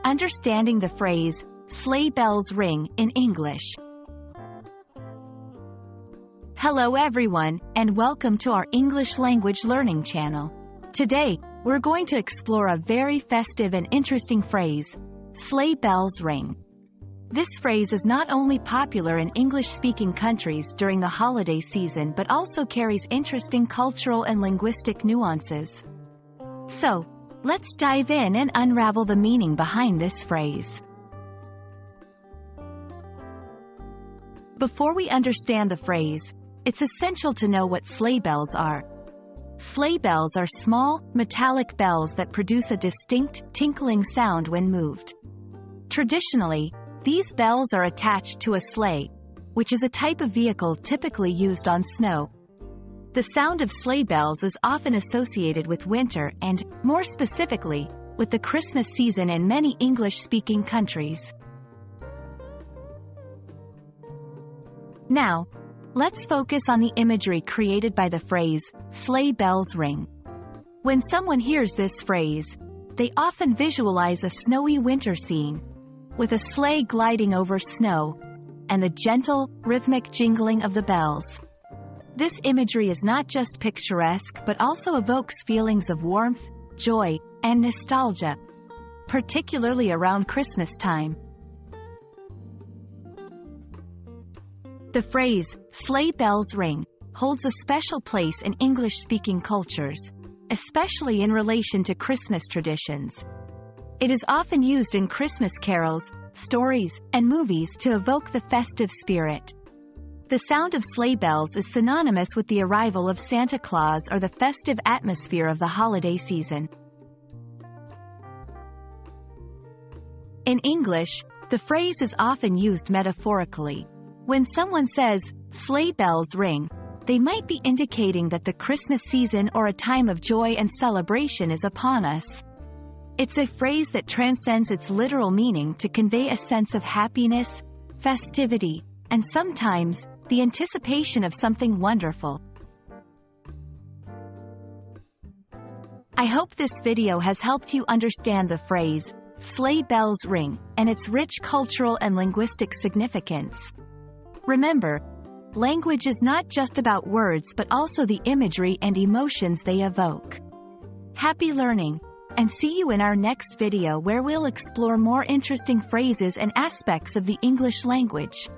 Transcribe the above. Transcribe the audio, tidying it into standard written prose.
understanding the phrase, sleigh bells ring, in English. Hello everyone, and welcome to our English language learning channel. Today, we're going to explore a very festive and interesting phrase, sleigh bells ring. This phrase is not only popular in English-speaking countries during the holiday season but also carries interesting cultural and linguistic nuances. So, let's dive in and unravel the meaning behind this phrase. Before we understand the phrase, it's essential to know what sleigh bells are. Sleigh bells are small, metallic bells that produce a distinct, tinkling sound when moved. Traditionally, these bells are attached to a sleigh, which is a type of vehicle typically used on snow. The sound of sleigh bells is often associated with winter and, more specifically, with the Christmas season in many English-speaking countries. Now, let's focus on the imagery created by the phrase, sleigh bells ring. When someone hears this phrase, they often visualize a snowy winter scene, with a sleigh gliding over snow, and the gentle, rhythmic jingling of the bells. This imagery is not just picturesque but also evokes feelings of warmth, joy, and nostalgia, particularly around Christmas time. The phrase, sleigh bells ring, holds a special place in English-speaking cultures, especially in relation to Christmas traditions. It is often used in Christmas carols, stories, and movies to evoke the festive spirit. The sound of sleigh bells is synonymous with the arrival of Santa Claus or the festive atmosphere of the holiday season. In English, the phrase is often used metaphorically. When someone says, sleigh bells ring, they might be indicating that the Christmas season or a time of joy and celebration is upon us. It's a phrase that transcends its literal meaning to convey a sense of happiness, festivity, and sometimes, the anticipation of something wonderful. I hope this video has helped you understand the phrase, sleigh bells ring, and its rich cultural and linguistic significance. Remember, language is not just about words but also the imagery and emotions they evoke. Happy learning, and see you in our next video where we'll explore more interesting phrases and aspects of the English language.